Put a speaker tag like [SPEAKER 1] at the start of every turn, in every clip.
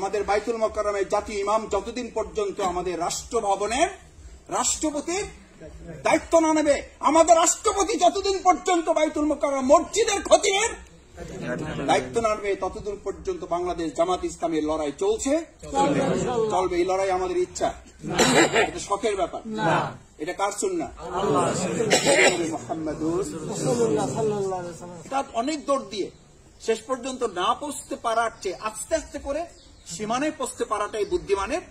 [SPEAKER 1] আমাদের বাইতুল মোকাররমের জাতীয় ইমাম যতদিন পর্যন্ত আমাদের রাষ্ট্রভবনের রাষ্ট্রপতির দায়িত্ব না নেবে, আমাদের রাষ্ট্রপতি যতদিন পর্যন্ত বাইতুল মোকাররম মসজিদের খতিবের দায়িত্ব না নেবে, ততদিন পর্যন্ত বাংলাদেশ জামাত ইসলামের লড়াই চলছে, চলবে। এই লড়াই আমাদের ইচ্ছা, এটা শখের ব্যাপার, এটা কার সুন্নাহ? এটা অনেক দৌড় দিয়ে শেষ পর্যন্ত না পৌঁছতে পারার চেয়ে আস্তে আস্তে করে সীমানায় পৌঁছতে পারাটাই বুদ্ধিমানের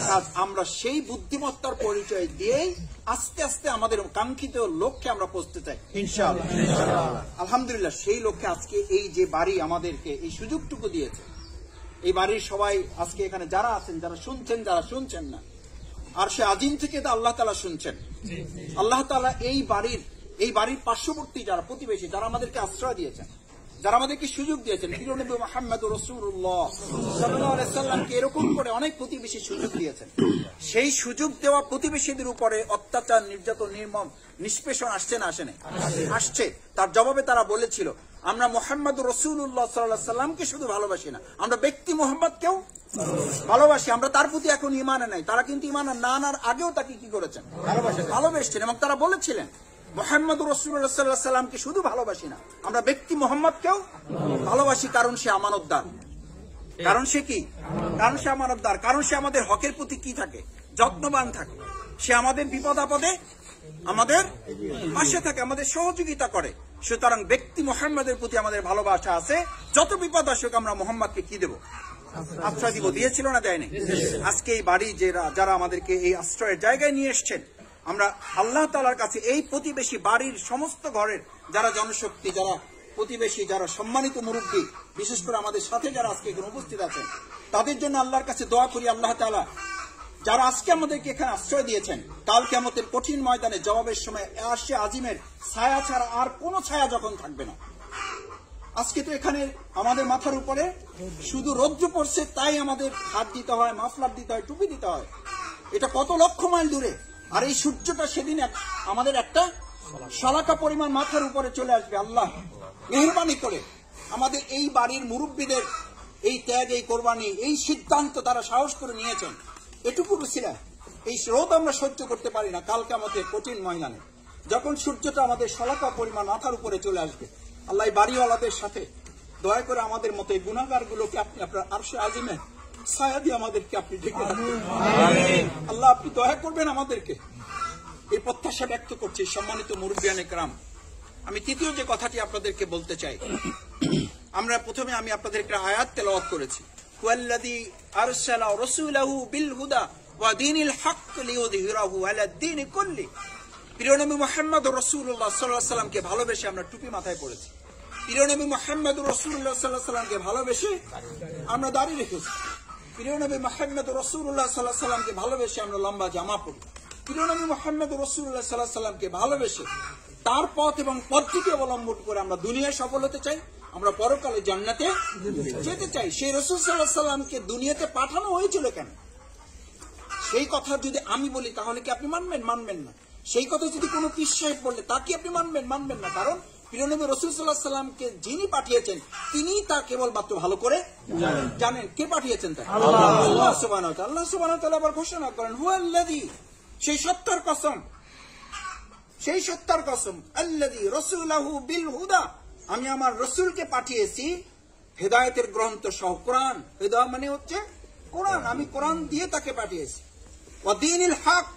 [SPEAKER 1] কাজ। আমরা সেই বুদ্ধিমত্তার পরিচয় দিয়েই আস্তে আস্তে আমাদের কাঙ্ক্ষিত লক্ষ্যে আমরা পৌঁছতে চাই ইনশাআল্লাহ। আলহামদুলিল্লাহ, সেই লক্ষ্যে আজকে এই যে বাড়ি আমাদেরকে এই সুযোগটুকু দিয়েছে, এই বাড়ির সবাই আজকে এখানে যারা আছেন, যারা শুনছেন, যারা শুনছেন না, আর সে আজিম থেকে তো আল্লাহ তাআলা শুনছেন। আল্লাহ তাআলা এই বাড়ির পার্শ্ববর্তী যারা প্রতিবেশী, যারা আমাদেরকে আশ্রয় দিয়েছেন, যারা আমাদেরকে সুযোগ দিয়েছেন, প্রিয় নবী মুহাম্মদ রাসূলুল্লাহ সাল্লাল্লাহু আলাইহি সাল্লামকে এরকম করে অনেক প্রতিবেশী সুযোগ দিয়েছেন। সেই সুযোগ দেওয়া প্রতিবেশীদের উপরে অত্যাচার, নির্যাতন, নির্মম নিষ্পেষণ আসছে না আসে নাই? আসছে। তার জবাবে তারা বলেছিল, আমরা মুহাম্মদ রাসূলুল্লাহ সাল্লাল্লাহু আলাইহি সাল্লামকে শুধু ভালোবাসি না, আমরা ব্যক্তি মুহাম্মদকেও ভালোবাসি। আমরা তার প্রতি এখন ঈমানে নাই। তারা কিন্তু ঈমান না আনার আগেও তাকে কি করেছেন? ভালোবেসেছেন। এবং তারা বলেছিলেন মুহাম্মদ রাসূলুল্লাহ সাল্লাল্লাহু আলাইহি সাল্লামকে শুধু ভালোবাসি না, আমরা ব্যক্তি মুহাম্মদকেও ভালোবাসি। কারণ সে আমানতদার। কারণ সে কি? কারণ সে আমানতদার। কারণ সে আমাদের হকের প্রতি কি থাকে? যত্নবান থাকে। সে আমাদের বিপদ আপদে আমাদের পাশে থাকে, আমাদের সহযোগিতা করে। সুতরাং ব্যক্তি মুহাম্মদের প্রতি আমাদের ভালোবাসা আছে। যত বিপদ আসুক আমরা মুহাম্মদকে কি দেব? আশ্রয় দিব। দিয়েছিল না দেয়নি? আজকে এই বাড়ি যারা আমাদেরকে এই আশ্রয়ের জায়গায় নিয়ে এসছেন, আমরা আল্লাহ তাআলার কাছে এই প্রতিবেশী বাড়ির সমস্ত ঘরের যারা জনশক্তি, যারা প্রতিবেশী, যারা সম্মানিত মুরব্বী, বিশেষ করে আমাদের সাথে যারা আজকে এখানে উপস্থিত আছেন, তাদের জন্য আল্লাহর কাছে দোয়া করি, আল্লাহ তাআলা যারা আজকে আমাদেরকে এখানে আশ্রয় দিয়েছেন, কাল কিয়ামতের কঠিন ময়দানে জবাবের সময় আরশে আজিমের ছায়া ছাড়া আর কোনো ছায়া যখন থাকবে না। আজকে তো এখানে আমাদের মাথার উপরে শুধু রৌদ্র পড়ছে, তাই আমাদের হাত দিতে হয়, মাফলার দিতে হয়, টুপি দিতে হয়। এটা কত লক্ষ মাইল দূরে। আর এই সূর্যটা সেদিন আমাদের একটা শলাকা পরিমাণ মাথার উপরে চলে আসবে। আল্লাহ মেহেরবানি করে আমাদের এই বাড়ির মুরব্বীদের এই ত্যাগ, এই কোরবানি, এই সিদ্ধান্ত তারা সাহস করে নিয়েছেন। এটুকু ছিল। এই রোদ আমরা সহ্য করতে পারি না। কালকে আমাদের কঠিন ময়দানে যখন সূর্যটা আমাদের শলাকা পরিমাণ মাথার উপরে চলে আসবে, আল্লাহ এই বাড়িওয়ালাদের সাথে দয়া করে আমাদের মতো এই গুনাহগার গুলোকে আপনি আপনার আরশে আজিমে ছায়া দিয়ে আমাদেরকে আপনি ঢেকে রাখবেন। আল্লাহ আপনি দয়া করবেন আমাদেরকে, এই প্রত্যাশা ব্যক্ত করছি। সম্মানিত মুরব্বিয়ানে কেরাম, আমি তৃতীয় যে কথাটি আপনাদেরকে বলতে চাই, আমরা প্রথমে আমি আপনাদেরকে আয়াত তেলাওয়াত করেছি, হুয়াল্লাযী আরসালা রাসূলাহু বিল হুদা ওয়া দীনিল হক লিইয়ুযহিরাহু আলা দ্বীনি কুল্লি। প্রিয় নবী মুহাম্মদ রাসূলুল্লাহ সাল্লাল্লাহু আলাইহি সাল্লামকে ভালোবেসে আমরা টুপি মাথায় পড়েছি। প্রিয় নবী মুহাম্মদ রাসূলুল্লাহ সাল্লাল্লাহু আলাইহি সাল্লামকে ভালোবেসে আমরা দাড়ি রেখেছি। প্রিয় নবী মুহাম্মদ রাসূলুল্লাহ সাল্লাল্লাহু আলাইহি সাল্লামকে ভালোবেসে আমরা লম্বা জামা পরি। প্রিয় নবী মুহাম্মদ রাসূলুল্লাহ সাল্লাল্লাহু আলাইহি সাল্লামকে ভালোবেসে তার পথ এবং পদ্ধতি অবলম্বন করে আমরা দুনিয়ায় সফল হতে চাই, আমরা পরকালে জান্নাতে যেতে চাই। সেই রাসূল সাল্লাল্লাহু আলাইহি সাল্লামকে দুনিয়াতে পাঠানো হয়েছিল কেন? সেই কথা যদি আমি বলি তাহলে কি আপনি মানবেন? মানবেন না। সেই কথা যদি কোনো পীর সাহেব বললে তা কি আপনি মানবেন? মানবেন না। কারণ প্রিয় নবী রাসূল সাল্লাল্লাহু আলাইহি সাল্লামকে যিনি পাঠিয়েছেন তিনি তা কেবলমাত্র ভালো করে জানেন। কে পাঠিয়েছেন? তা আল্লাহ সুবহানাহু ওয়া তাআলা। আল্লাহ সুবহানাহু ওয়া তাআলা আবার ঘোষণা করেন, হুয়াল্লাযী, সেই সত্তার কসম, সেই সত্তার কসম, আল্লাযী রাসূলাহু বিল হুদা, আমি আমার রাসূলকে পাঠিয়েছি হেদায়েতের গ্রন্থ সহ। কোরআন, হেদায়েত মানে হচ্ছে কোরআন, আমি কোরআন দিয়ে তাকে পাঠিয়েছি। ওয়া দীনিল হক,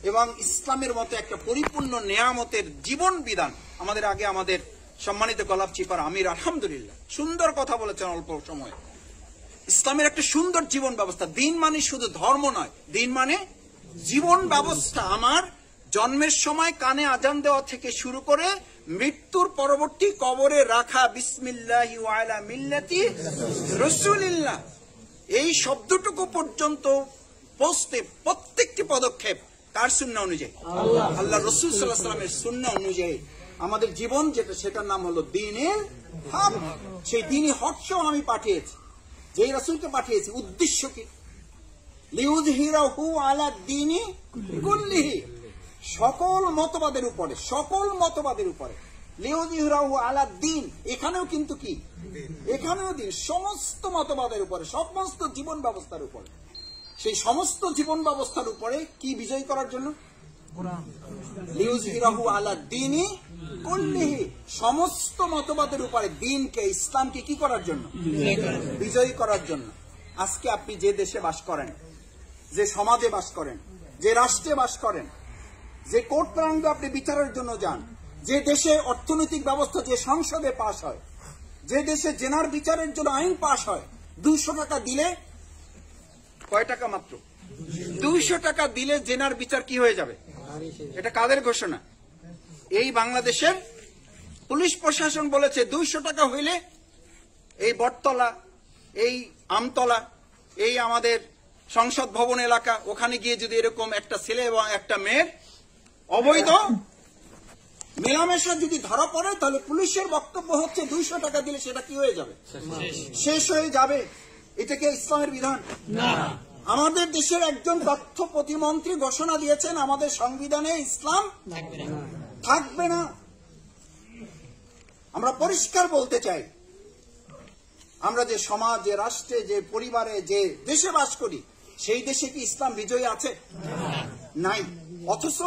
[SPEAKER 1] এবং ইসলামের মতো একটা পরিপূর্ণ নিয়ামতের জীবন বিধান। আমাদের আগে আমাদের সম্মানিত গোলাপ চিপার আমির আলহামদুলিল্লাহ সুন্দর কথা বলেছেন অল্প সময়ে। ইসলামের একটা সুন্দর জীবন ব্যবস্থা। দিন মানে শুধু ধর্ম নয়, দিন মানে জীবন ব্যবস্থা। আমার জন্মের সময় কানে আজান দেওয়া থেকে শুরু করে মৃত্যুর পরবর্তী কবরে রাখা বিসমিল্লাহি ওয়া আলা মিল্লাতি রাসূলিল্লাহ, এই শব্দটুকু পর্যন্ত পৌঁছতে প্রত্যেকটি পদক্ষেপ কার সুন্নাহ অনুযায়ী? আল্লাহ রাসূল সাল্লাল্লাহু আলাইহি ওয়াসাল্লামের সুন্নাহ অনুযায়ী আমাদের জীবন যেটা, সেটার নাম হলো দ্বীনুল হক। সেই দ্বীনি হক সহ আমি পাঠিয়েছি। যেই রাসূলকে পাঠিয়েছি উদ্দেশ্য কি? লিইয়ুযহিরাহু আলা দ্বীনি কুল্লিহি, সকল মতবাদের উপরে, সকল মতবাদের উপরে লিউযহিরাহু আলা দ্বীন, এখানেও কিন্তু কি, এখানেও দিন, সমস্ত মতবাদের উপরে, সমস্ত জীবন ব্যবস্থার উপরে, সেই সমস্ত জীবন ব্যবস্থার উপরে কি বিজয় করার জন্য, লিউযহিরাহু আলা দ্বীনি কুল্লিহি, সমস্ত মতবাদের উপরে দ্বীনকে, ইসলামকে কি করার জন্য, বিজয়ী করার জন্য। আজকে আপনি যে দেশে বাস করেন, যে সমাজে বাস করেন, যে রাষ্ট্রে বাস করেন, যে কোর্ট প্রাঙ্গণে আপনি বিচারের জন্য যান, যে দেশে অর্থনৈতিক ব্যবস্থা, যে সংসদে পাশ হয়, যে দেশে জেনার বিচারের জন্য আইন পাশ হয়, 200 টাকা দিলে, কয় টাকা মাত্র, 200 টাকা দিলে জেনার বিচার কি হয়ে যাবে? এটা কাদের ঘোষণা? এই বাংলাদেশের পুলিশ প্রশাসন বলেছে 200 টাকা হইলে এই বটতলা, এই আমতলা, এই আমাদের সংসদ ভবন এলাকা, ওখানে গিয়ে যদি এরকম একটা ছেলে এবং একটা মেয়ের অবৈধ মেলামেশা যদি ধরা পড়ে, তাহলে পুলিশের বক্তব্য হচ্ছে 200 টাকা দিলে সেটা কি হয়ে যাবে? শেষ হয়ে যাবে। এটা কি ইসলামের বিধান? না। আমাদের দেশের একজন তথ্য প্রতিমন্ত্রী ঘোষণা দিয়েছেন, আমাদের সংবিধানে ইসলাম থাকবে না। আমরা পরিষ্কার বলতে চাই, আমরা যে সমাজ, যে রাষ্ট্রে, যে পরিবারে, যে দেশে বাস করি, সেই দেশে কি ইসলাম বিজয়ী আছে? নাই। অথচ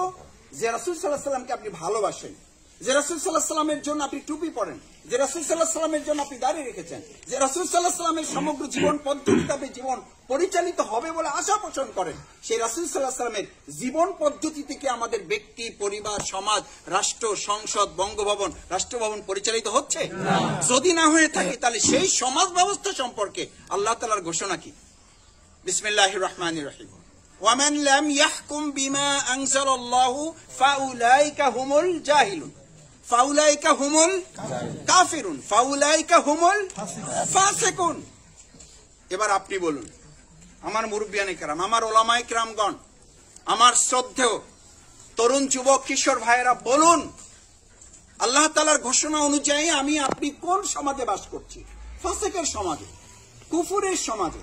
[SPEAKER 1] যে রাসূল সাল্লাল্লাহু আলাইহি ওয়াসাল্লামকে আপনি ভালোবাসেন, যে রাসূল সাল্লাল্লাহু আলাইহি ওয়াসাল্লামের জন্য আপনি টুপি পরেন, যে রাসূল সাল্লাল্লাহু আলাইহি ওয়াসাল্লামের জন্য আপনি দাড়ি রেখেছেন, যে রাসূল সাল্লাল্লাহু আলাইহি ওয়াসাল্লামের সমগ্র জীবন পদ্ধতিতে আপনি জীবন পরিচালিত হবে বলে আশা পোষণ করেন, সেই রাসূল সাল্লাল্লাহু আলাইহি ওয়াসাল্লামের জীবন পদ্ধতি থেকে আমাদের ব্যক্তি, পরিবার, সমাজ, রাষ্ট্র, সংসদ, বঙ্গভবন, রাষ্ট্রভবন পরিচালিত হচ্ছে? যদি না হয়ে থাকে, তাহলে সেই সমাজ ব্যবস্থা সম্পর্কে আল্লাহ তাআলার ঘোষণা কি? বিসমিল্লাহির রহমানির রহিম। ومن لم يحكم بما أنزل الله فأولئك هم الجاهلون فأولئك هم الكافرون فأولئك هم الفاسقون। এবার আপনি বলুন, আমার মুরব্বিয়ানে কেরাম, আমার ওলামায়ে কেরামগণ, আমার শ্রদ্ধেয় তরুণ যুবক কিশোর ভাইয়েরা, বলুন, আল্লাহ তাআলার ঘোষণা অনুযায়ী আমি আপনি কোন সমাজে বাস করছি? ফাসিকের সমাজে, কুফুরের সমাজে,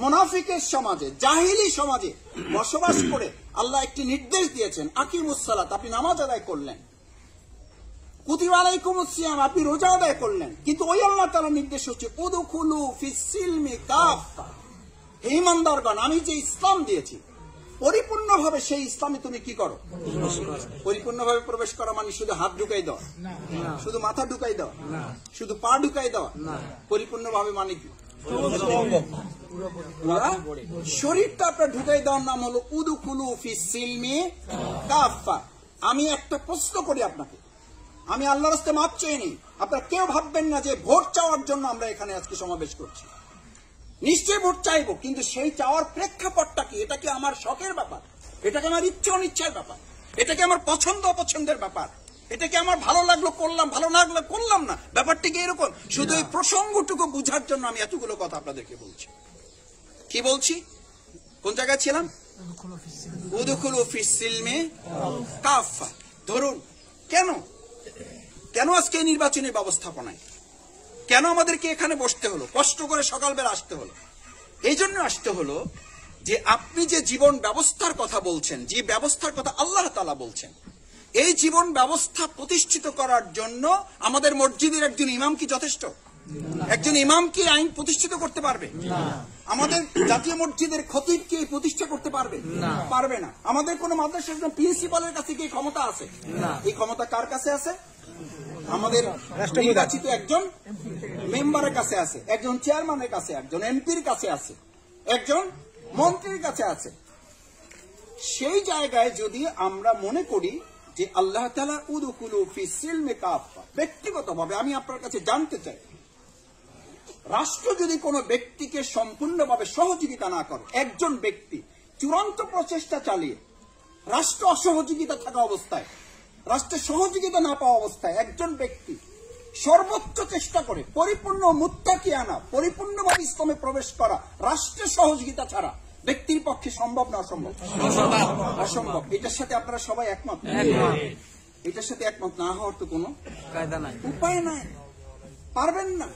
[SPEAKER 1] মুনাফিকের সমাজে, জাহিলি সমাজে বসবাস করে আল্লাহ একটি নির্দেশ দিয়েছেন, আকিমুস সালাত, আপনি নামাজ আদায় করলেন, কুতিবা আলাইকুমুস সিয়াম, আপনি রোজা আদায় করলেন, কিন্তু ওই আল্লাহ তাআলার নির্দেশ হচ্ছে উদখুলু ফিস সিলমি কাফা, হে ঈমানদারগণ, আমি যে ইসলাম দিয়েছি পরিপূর্ণভাবে সেই ইসলামে তুমি কি করো? পরিপূর্ণভাবে প্রবেশ করা মানে শুধু হাত ঢুকাই দেওয়া, শুধু মাথা ঢুকাই দেওয়া, শুধু পা ঢুকাই দেওয়া? পরিপূর্ণভাবে মানে কি? শরীরটা আপনার ঢুকাই দেওয়ার নাম হলো উদখুলু ফিস সিলমি কাফা। আমি একটা প্রশ্ন করি আপনাকে, আমি আল্লাহর রাস্তায় মাপ চাইনি, আপনারা কেউ ভাববেন না যে ভোট চাওয়ার জন্য আমরা এখানে আজকে সমাবেশ করছি। নিশ্চয়ই ভোট চাইবো, কিন্তু সেই চাওয়ার প্রেক্ষাপটটা কি? এটা কি আমার শখের ব্যাপার? এটা কি আমার ইচ্ছা অনিচ্ছার ব্যাপার? এটা কি আমার পছন্দ অপছন্দের ব্যাপার? এটা কি আমার ভালো লাগলো করলাম, ভালো না লাগলো করলাম না? ব্যাপারটা কি এরকম? শুধু এই প্রসঙ্গটুকু বুঝার জন্য আমি এতগুলো কথা আপনাদেরকে বলছি। কি বলছি? কোন জায়গায় ছিলাম? উদখুলু ফিস সিলমি কাফা। ধরুন, কেন আজকে নির্বাচনী ব্যবস্থাপনায়, কেন আমাদেরকে এখানে বসতে হলো, কষ্ট করে সকালবেলা আসতে হলো? এই জন্য আসতে হলো যে আপনি যে জীবন ব্যবস্থার কথা বলছেন, যে ব্যবস্থার কথা আল্লাহ তাআলা বলছেন, এই জীবন ব্যবস্থা প্রতিষ্ঠিত করার জন্য আমাদের মসজিদের একজন ইমাম কি যথেষ্ট? একজন ইমাম কি আইন প্রতিষ্ঠিত করতে পারবে? আমাদের জাতীয় মসজিদের খতিব কি প্রতিষ্ঠা করতে পারবে? পারবে না। আমাদের কোন মাদ্রাসার প্রিন্সিপালের কাছে কি ক্ষমতা আছে? এই ক্ষমতা কার কাছে আছে? আমাদের নির্বাচিত একজন মেম্বারের কাছে আছে, একজন চেয়ারম্যানের কাছে, একজন এমপির কাছে আছে, একজন মন্ত্রীর কাছে আছে। সেই জায়গায় যদি আমরা মনে করি যে আল্লাহ তাআলা উদখুলু ফিস সিলমি কাফা, ব্যক্তিগতভাবে আমি আপনার কাছে জানতে চাই, রাষ্ট্র যদি কোনো ব্যক্তিকে সম্পূর্ণভাবে সহযোগিতা না করে, একজন ব্যক্তি চূড়ান্ত প্রচেষ্টা চালিয়ে রাষ্ট্র অসহযোগিতা থাকা অবস্থায়, রাষ্ট্রের সহযোগিতা না পাওয়া অবস্থায় একজন ব্যক্তি সর্বোচ্চ চেষ্টা করে পরিপূর্ণ মুত্তাকিয়ানা, পরিপূর্ণভাবে ইসলামে প্রবেশ করা রাষ্ট্রের সহযোগিতা ছাড়া ব্যক্তির পক্ষে সম্ভব না? অসম্ভব? অসম্ভব। এটার সাথে আপনারা সবাই একমত? এটার সাথে একমত না হওয়ার তো কোনো কায়দা নাই, উপায় নাই, পারবেন না।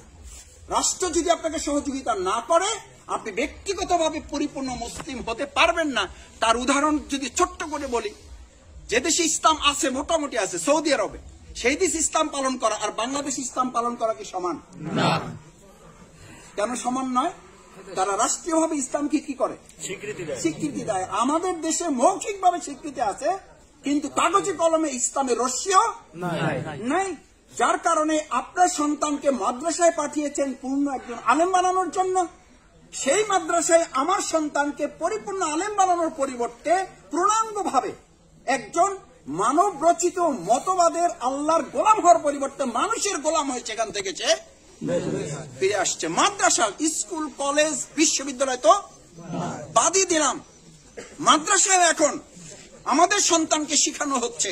[SPEAKER 1] রাষ্ট্র যদি আপনাকে সহযোগিতা না করে, আপনি ব্যক্তিগতভাবে পরিপূর্ণ মুসলিম হতে পারবেন না। তার উদাহরণ যদি ছোট্ট করে বলি, যে দেশে ইসলাম আছে, মোটামুটি আছে, সৌদি আরবে সেই দেশ ইসলাম পালন করা আর বাংলাদেশ ইসলাম পালন করা কি সমান? না। কেন সমান নয়? তারা রাষ্ট্রীয়ভাবে ইসলামকে কি করে? স্বীকৃতি দেয়। আমাদের দেশে মৌখিকভাবে স্বীকৃতি আছে, কিন্তু কাগজে কলমে ইসলামের রস্যও নাই। যার কারণে আপনার সন্তানকে মাদ্রাসায় পাঠিয়েছেন পূর্ণ একজন আলেম বানানোর জন্য। সেই মাদ্রাসায় আমার সন্তানকে পরিপূর্ণ আলেম বানানোর পরিবর্তে পূর্ণাঙ্গভাবে একজন মানব রচিত মতবাদের আল্লাহর গোলাম হওয়ার পরিবর্তে মানুষের গোলাম হয়ে সেখান থেকে সে ফিরে আসছে। মাদ্রাসা, স্কুল, কলেজ, বিশ্ববিদ্যালয় তো বাদই দিলাম, মাদ্রাসায় এখন আমাদের সন্তানকে শিখানো হচ্ছে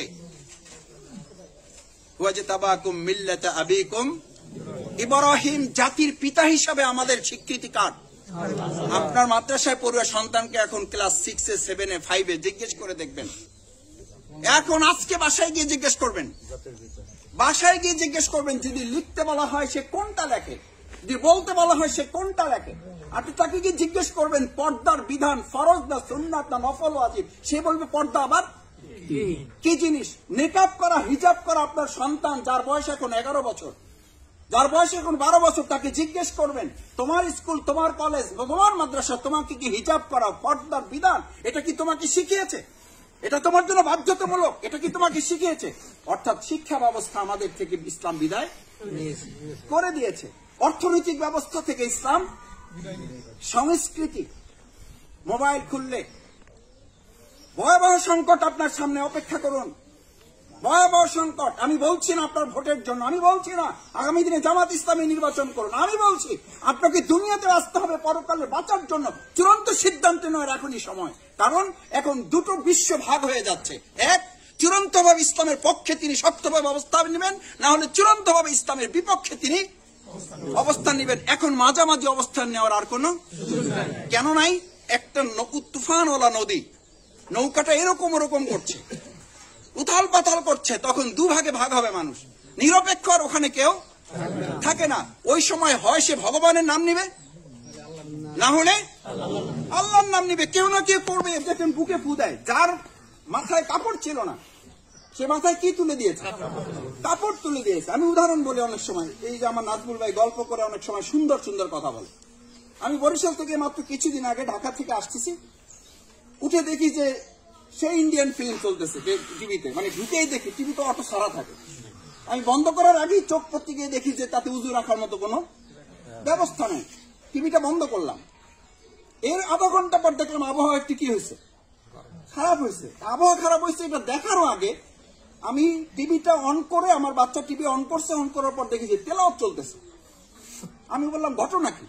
[SPEAKER 1] ওয়াজতাবাকুম মিল্লাতা আবিকুম ইব্রাহিম, জাতির পিতা হিসাবে আমাদের স্বীকৃতি কার? আপনার মাদ্রাসায় পড়ুয়া সন্তানকে এখন ক্লাস 6-এ, 7-এ, 5-এ জিজ্ঞেস করে দেখবেন। এখন আজকে বাসায় গিয়ে জিজ্ঞেস করবেন, বাসায় গিয়ে জিজ্ঞেস করবেন, যদি লিখতে বলা হয় সে কোনটা লেখে, যদি বলতে বলা হয় সে কোনটা লেখে। আপনি তাকে গিয়ে জিজ্ঞেস করবেন পর্দার বিধান ফরজ না সুন্নাত না নফল ওয়াজিব, সে বলবে পর্দা আবার কি জিনিস। নিকাব করা, হিজাব করা আপনার সন্তান যার বয়স এখন 11 বছর, যার বয়স এখন 12 বছর, তাকে জিজ্ঞেস করবেন তোমার স্কুল, তোমার কলেজ, তোমার মাদ্রাসা তোমাকে কি হিজাব করা, পর্দার বিধান এটা কি তোমাকে শিখিয়েছে? এটা তোমার জন্য বাধ্যতামূলক, এটা কি তোমাকে শিখিয়েছে? অর্থাৎ শিক্ষা ব্যবস্থা আমাদের থেকে ইসলাম বিদায় করে দিয়েছে। অর্থনৈতিক ব্যবস্থা থেকে ইসলাম, সংস্কৃতি। মোবাইল খুললে ভয়াবহ সংকট আপনার সামনে, অপেক্ষা করুন, ভয়াবহ সংকট। আমি বলছি না আপনার ভোটের জন্য, আমি বলছি না আগামী দিনে জামাত ইসলামী নির্বাচন করুন, আমি বলছি আপনাকে দুনিয়াতে আসতে হবে পরকালে বাঁচার জন্য। চূড়ান্ত সিদ্ধান্ত নেওয়ার এখনই সময়, কারণ এখন দুটো বিশ্ব ভাগ হয়ে যাচ্ছে। এক, চূড়ান্তভাবে ইসলামের পক্ষে তিনি শক্তভাবে অবস্থান নেবেন, না হলে চূড়ান্তভাবে ইসলামের বিপক্ষে তিনি অবস্থান নেবেন। এখন মাঝামাঝি অবস্থান নেওয়ার আর কোন কেন নাই? একটা তুফানওয়ালা নদী, নৌকাটা এরকম ওরকম করছে, উথাল পাতাল করছে, তখন দুভাগে ভাগ হবে মানুষ। নিরপেক্ষ আর ওখানে কেউ থাকে না। ওই সময় হয় সে ভগবানের নাম নিবে, না হলে আল্লাহর নাম নিবে। কেউ না কেউ করবে। দেখেন বুকে ফু দেয়, যার মাথায় কাপড় ছিল না সে মাথায় কি তুলে দিয়েছে? কাপড় তুলে দিয়েছে। আমি উদাহরণ বলি, অনেক সময় এই যে আমার নাজমুল ভাই গল্প করে অনেক সময় সুন্দর সুন্দর কথা বলে। আমি বরিশাল থেকে মাত্র কিছুদিন আগে ঢাকা থেকে আসতেছি, উঠে দেখি যে সেই ইন্ডিয়ান ফিল্ম চলতেছে টিভিতে, মানে ঢুকেই দেখি টিভি তো অটো সারা থাকে। আমি বন্ধ করার আগেই চোখ পড়তে গিয়ে দেখি যে তাতে উজু রাখার মতো কোনো ব্যবস্থা নেই। টিভিটা বন্ধ করলাম, এর আধা ঘন্টা পর দেখলাম আবহাওয়া একটু কি হয়েছে, খারাপ হয়েছে। আবহাওয়া খারাপ হয়েছে এটা দেখারও আগে আমি টিভিটা অন করে, আমার বাচ্চা টিভি অন করছে, অন করার পর দেখি যে তেলাওয়াত চলতেছে। আমি বললাম ঘটনা কি?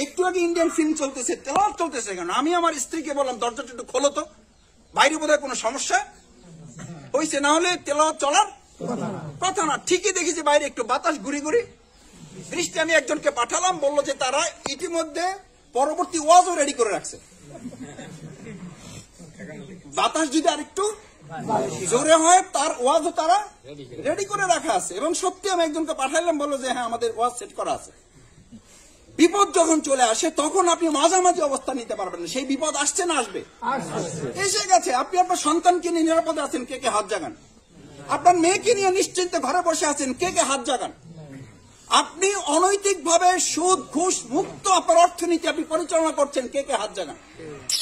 [SPEAKER 1] একটু আগে ইন্ডিয়ান ফিল্ম চলতেছে, তেলাওয়াত চলতেছে কেন? আমি আমার স্ত্রীকে বললাম দরজাটা একটু খোলো তো, বাইরে বোধহয় কোনো সমস্যা হয়েছে, না হলে তেলাওয়াত চলার কথা না। ঠিকই দেখি যে বাইরে একটু বাতাস ঘুরি ঘুরি বৃষ্টি। আমি একজনকে পাঠালাম, বললো যে তারা ইতিমধ্যে পরবর্তী ওয়াজও রেডি করে রাখছে, বাতাস যদি আরেকটু জোরে হয় তার ওয়াজও তারা রেডি করে রাখা আছে। এবং সত্যি আমি একজনকে পাঠালাম, বললো যে হ্যাঁ আমাদের ওয়াজ সেট করা আছে। বিপদ যখন চলে আসে তখন আপনি মাঝামাঝি অবস্থা নিতে পারবেন না। সেই বিপদ আসছে না আসবে, এসে গেছে। আপনি আপনার সন্তানকে নিয়ে নিরাপদে আছেন, কে কে হাত জাগান? আপনার মেয়েকে নিয়ে নিশ্চিন্তে ঘরে বসে আছেন, কে কে হাত জাগান? আপনি অনৈতিকভাবে সুদ ঘুষ মুক্ত আপনার অর্থনীতি আপনি পরিচালনা করছেন, কে কে হাত জাগান?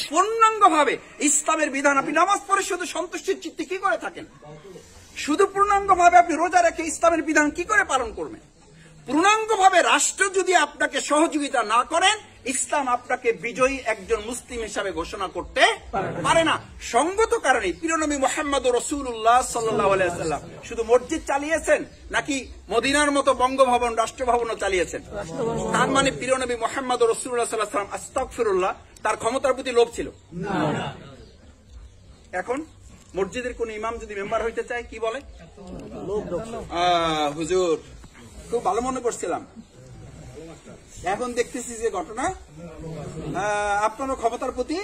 [SPEAKER 1] পূর্ণাঙ্গভাবে ইসলামের বিধান আপনি নামাজ পড়ে শুধু সন্তুষ্টির চিত্তে কি করে থাকেন? শুধু পূর্ণাঙ্গভাবে আপনি রোজা রেখে ইসলামের বিধান কি করে পালন করবেন? পূর্ণাঙ্গভাবে রাষ্ট্র যদি আপনাকে সহযোগিতা না করেন, ইসলাম আপনাকে বিজয়ী একজন মুসলিম হিসাবে ঘোষণা করতে পারে না। সঙ্গত কারণে প্রিয় নবী মুহাম্মদ রাসূলুল্লাহ সাল্লাল্লাহু আলাইহি ওয়াসাল্লাম শুধু মসজিদ চালিয়েছেন নাকি মদিনার মতো বঙ্গভবন, রাষ্ট্রভবনও চালিয়েছেন? তার মানে প্রিয় নবী মুহাম্মদ রাসূলুল্লাহ সাল্লাল্লাহু আলাইহি ওয়াসাল্লাম আস্তাগফিরুল্লাহ, তার ক্ষমতার প্রতি লোভ ছিল না। এখন মসজিদের কোন ইমাম যদি মেম্বার হইতে চায় কি বলে? হুজুর খুব ভালো মনে করছিলাম, এখন দেখতেছি যে ঘটনা আপনারও ক্ষমতার প্রতি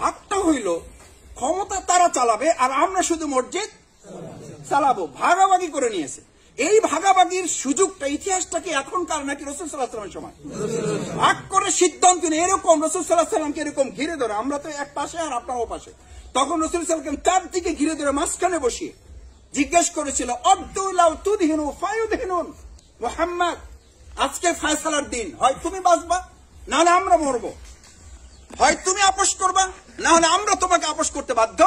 [SPEAKER 1] ভাগটা হইল। ক্ষমতা তারা চালাবে আর আমরা শুধু মসজিদ চালাবো, ভাগাভাগি করে নিয়েছে। এই ভাগাভাগির সুযোগটা ইতিহাসটাকে এখনকার নাকি রাসূল সাল্লাল্লাহু আলাইহি ওয়াসাল্লামের সময় ভাগ করে সিদ্ধান্ত নিয়ে এরকম রাসূল সাল্লাল্লাহু আলাইহি ওয়াসাল্লামকে এরকম ঘিরে ধরে, আমরা তো এক পাশে আর আপনার ও পাশে, তখন রাসূল সাল্লাল্লাহু আলাইহি ওয়াসাল্লাম চারদিকে ঘিরে ধরে মাঝখানে বসিয়ে জিজ্ঞেস করেছিল আব্দুল্লাহ তুদহিনু ফায়ুদহিনুন, মুহাম্মদ আজকে ফয়সালার দিন, হয় তুমি বাঁচবা না হলে আমরা মরবো, হয় তুমি আপোষ করবা না হলে আমরা তোমাকে আপোষ করতে বাধ্য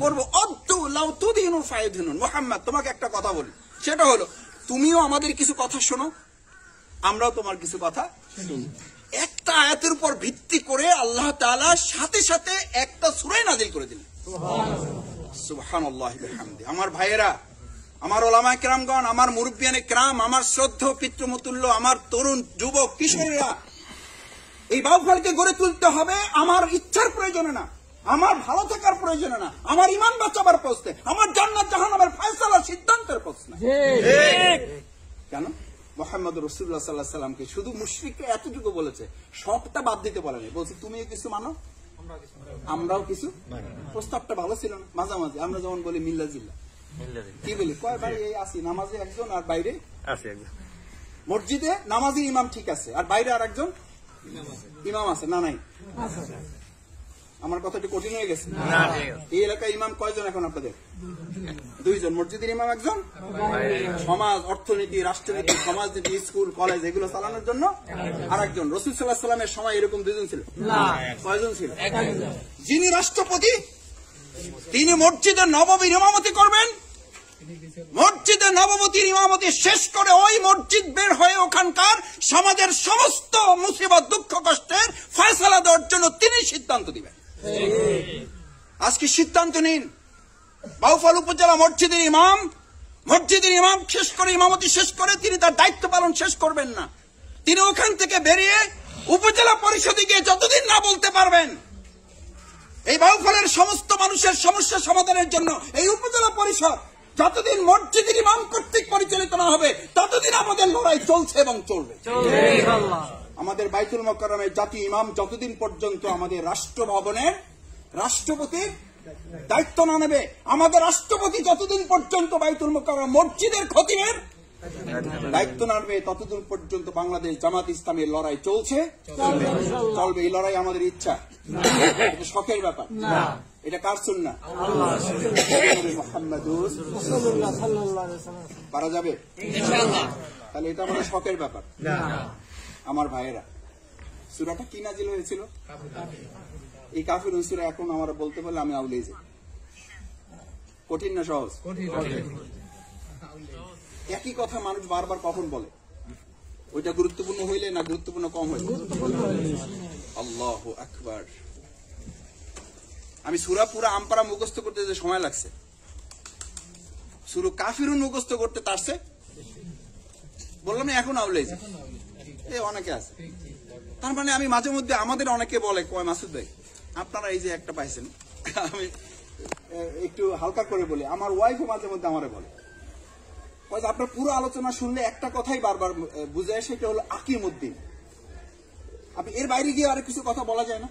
[SPEAKER 1] করবো। আব্দুল্লাহ তুদহিনু ফায়ুদহিনুন, মুহাম্মদ তোমাকে একটা কথা বলি, সেটা হলো তুমিও আমাদের কিছু কথা শোনো, আমরাও তোমার কিছু কথা শুনি। একটা আয়াতের উপর ভিত্তি করে আল্লাহ তাআলা সাথে সাথে একটা সূরা নাযিল করে দিলেন। সুবহানাল্লাহি ওয়া বিহামদিহি। আমার ভাইয়েরা, আমার ওলামায়ে কেরামগণ, আমার মুরব্বিয়ানে কেরাম, আমার শ্রদ্ধেয় পিতৃমতুল্য, আমার তরুণ যুবক কিশোরীরা, এই বাউফলকে গড়ে তুলতে হবে আমার ইচ্ছার প্রয়োজনে না, আমার ভালো থাকার প্রয়োজনে না, আমার ঈমান বাঁচাবার প্রশ্নে, আমার জান্নাত জাহান্নামের ফয়সালা সিদ্ধান্তের প্রশ্নে। কেন? মুহাম্মদ রাসূলুল্লাহ সাল্লাল্লাহু আলাইহি ওয়াসাল্লামকে শুধু মুশরিকরা এতটুকু বলেছে, সবটা বাদ দিতে বলেনি। বলছে তুমিও কিছু মানো, আমরাও কিছু। প্রস্তাবটা ভালো ছিল না? মাঝামাঝি আমরা যেমন বলি মিল্লা জিল্লা, কি বলি, কয় ভাই এই আসি নামাজে একজন আর বাইরে আছে একজন, মসজিদে নামাজি ইমাম ঠিক আছে আর বাইরে আর একজন ইমাম আছে না নাই? আমার কথা একটু কঠিন হয়ে গেছে? এই এলাকায় ইমাম কয়জন এখন আপনাদের? দুইজন, মসজিদের ইমাম একজন, সমাজ অর্থনীতি রাষ্ট্রনীতি সমাজনীতি স্কুল কলেজ এগুলো চালানোর জন্য আর একজন। রাসূল সাল্লাল্লাহু আলাইহি ওয়াসাল্লামের সময় এরকম দুইজন ছিল? কয়জন ছিল? যিনি রাষ্ট্রপতি তিনি মসজিদের নববীর ইমামতি করবেন, মসজিদে নববতীর ইমামতি শেষ করে ওই মসজিদ বের হয়ে ওখানকার সমাজের সমস্ত মুসিবত দুঃখ কষ্টের ফয়সালা দেওয়ার জন্য তিনি সিদ্ধান্ত দিবেন। আজকে সিদ্ধান্ত নিন, বাউফল উপজেলা মসজিদের ইমাম শেষ করে ইমামতি শেষ করে তিনি তার দায়িত্ব পালন শেষ করবেন না, তিনি ওখান থেকে বেরিয়ে উপজেলা পরিষদে গিয়ে যতদিন না বলতে পারবেন এই বাউফলের সমস্ত মানুষের সমস্যা সমাধানের জন্য এই উপজেলা পরিষদ যতদিন মসজিদের ইমাম কর্তৃক পরিচালিত না হবে ততদিন আমাদের লড়াই চলছে এবং চলবে। আমাদের বাইতুল মুকাররমের জাতীয় ইমাম যতদিন পর্যন্ত আমাদের রাষ্ট্রভবনের রাষ্ট্রপতির দায়িত্ব না নেবে, আমাদের রাষ্ট্রপতি যতদিন পর্যন্ত বাইতুল মুকাররম মসজিদের খতিবের দায়িত্ব না নেবে ততদিন পর্যন্ত বাংলাদেশ জামাত ইসলামের লড়াই চলছে চলবে। এই লড়াই আমাদের ইচ্ছা, এটা শখের ব্যাপার, এটা কার সুন্নাহ? মুহাম্মাদুর রাসূলুল্লাহ পারা যাবে ইনশাআল্লাহ। তাহলে এটা আমাদের শখের ব্যাপার। আমার ভাইয়েরা, সূরাটা কি নাযিল হয়েছিল? এই কাফিরুন সূরা। এখন আমরা বলতে পারলে আমি আউলিয়ে যাই। কঠিন না সহজ? একই কথা মানুষ বারবার কখন বলে? ওইটা গুরুত্বপূর্ণ হইলে না গুরুত্বপূর্ণ কম হইলে? আল্লাহু আকবার। আমি সূরা পুরা আমপারা মুখস্থ করতে যে সময় লাগছে, সূরা কাফিরুন মুখস্থ করতে তারছে বললাম না এখন আউলিয়ে যাই। অনেকে আছে, তার মানে আমি মাঝে মধ্যে আমাদের অনেকে বলে, কয় মাসুদ ভাই আপনারা এই যে একটা পাইছেন, আমি একটু হালকা করে বলি, আমার ওয়াইফও মাঝে মধ্যে আমারে বলে, আপনার পুরো আলোচনা শুনলে একটা কথাই বারবার বুঝে, সেটা হলো আকিমউদ্দিন। আপনি এর বাইরে গিয়ে আর কিছু কথা বলা যায় না।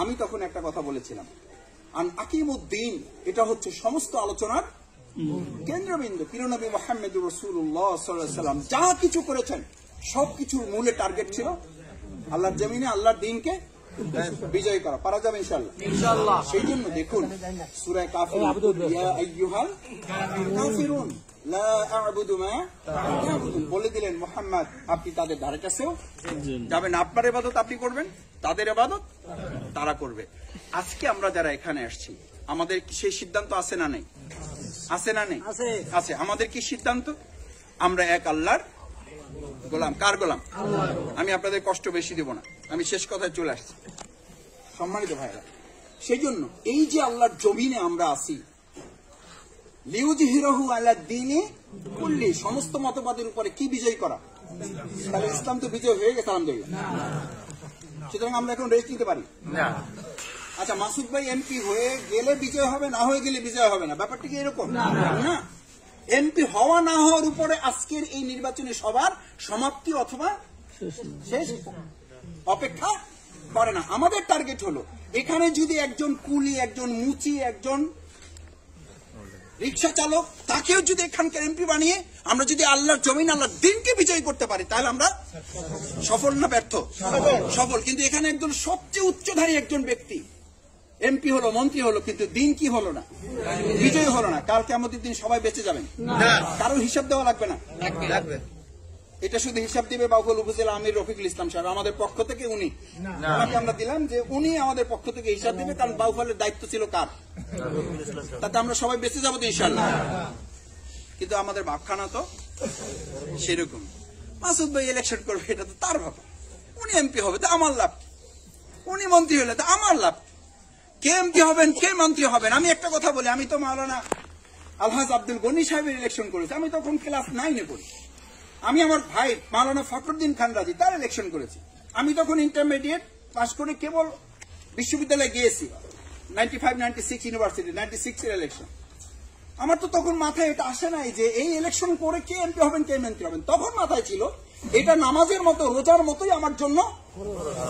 [SPEAKER 1] আমি তখন একটা কথা বলেছিলাম, আকিমউদ্দিন এটা হচ্ছে সমস্ত আলোচনার কেন্দ্রবিন্দু। প্রিয়নবী মুহাম্মদুর রাসূলুল্লাহ সাল্লাল্লাহু আলাইহি ওয়াসাল্লাম যা কিছু করেছেন সবকিছুর মূলে টার্গেট ছিল আল্লাহর জমিনে আল্লাহর দ্বীনকে বিজয় করা। পারা যাবে ইনশাআল্লাহ। সেই জন্য দেখুন সূরা কাফিরুন, ইয়া আইয়ুহাল কাফিরুন লা আ'বুদু মা তা'বুদুন, বলে দিলেন মুহাম্মদ আপনি তাদের ধারে কাছেও যাবেন, আপনার ইবাদত আপনি করবেন, তাদের ইবাদত তারা করবে। আজকে আমরা যারা এখানে আসছি আমাদের কি সেই সিদ্ধান্ত আছে না নেই? আছে না নেই? আছে। আমাদের কি সিদ্ধান্ত? আমরা এক আল্লাহর গোলাম। কার গোলাম? আমি আপনাদের কষ্ট বেশি দেব না, আমি শেষ কথায় চলে আসছি। সম্মানিত ভাইরা, সেই জন্য এই যে আল্লাহর জমিনে আমরা আছি, লিউযহিরাহু আলা দ্বীনি কুল্লি, সমস্ত মতবাদের উপরে কি বিজয় করা? তাহলে ইসলাম তো বিজয় হয়ে গেছে আলহামদুলিল্লাহ। সুতরাং আমরা এখন রেস্ট নিতে পারি না। আচ্ছা, মাসুদ ভাই এমপি হয়ে গেলে বিজয় হবে, না হয়ে গেলে বিজয় হবে না, ব্যাপারটা কি এরকম না? এমপি হওয়া না হওয়ার উপরে আজকের এই নির্বাচনে সবার সমাপ্তি অথবা শেষ অপেক্ষা করে না। আমাদের টার্গেট হলো এখানে যদি একজন কুলি, একজন মুচি, একজন রিক্সা চালক, তাকেও যদি এখানকার এমপি বানিয়ে আমরা যদি আল্লাহর জমিন আল্লাহর দ্বীনকে বিজয় করতে পারি তাহলে আমরা সফল না ব্যর্থ? সফল। কিন্তু এখানে একজন সবচেয়ে উচ্চধারী একজন ব্যক্তি এমপি হলো, মন্ত্রী হলো, কিন্তু দিন কি হলো না, বিজয়ী হলো না। কাল কিয়ামতের দিন সবাই বেঁচে যাবেন, কারোর হিসাব দেওয়া লাগবে না। এটা শুধু হিসাব দিবে বাউফল উপজেলা আমির রফিকুল ইসলাম সাহেব, আমাদের পক্ষ থেকে উনি, ওনাকে আমরা দিলাম যে উনি আমাদের পক্ষ থেকে হিসাব দিবে, কারণ বাউফলের দায়িত্ব ছিল কার, তাতে আমরা সবাই বেঁচে যাবো তো ইনশাআল্লাহ। কিন্তু আমাদের ভাবখানা তো সেরকম। মাসুদ ভাই ইলেকশন করবে, এটা তো তার ব্যাপার, উনি এমপি হবে তো আমার লাভ, উনি মন্ত্রী হলে তো আমার লাভ, কে এমপি হবেন কে মন্ত্রী হবেন। আমি একটা কথা বলি, আমি তো মাওলানা আলহাজ আব্দুল গনি সাহেবের ইলেকশন করেছি, আমি তখন ক্লাস 9-এ পড়ি। আমি আমার ভাই মাওলানা ফখরুদ্দিন খান রাজি তার ইলেকশন করেছি, আমি তখন ইন্টারমিডিয়েট পাস করে কেবল বিশ্ববিদ্যালয়ে গিয়েছি। 95-96 ইউনিভার্সিটি 96 এর ইলেকশন। আমার তো তখন মাথায় এটা আসে নাই যে এই ইলেকশন করে কে এমপি হবেন কে মন্ত্রী হবেন। তখন মাথায় ছিল এটা নামাজের মতো রোজার মতোই আমার জন্য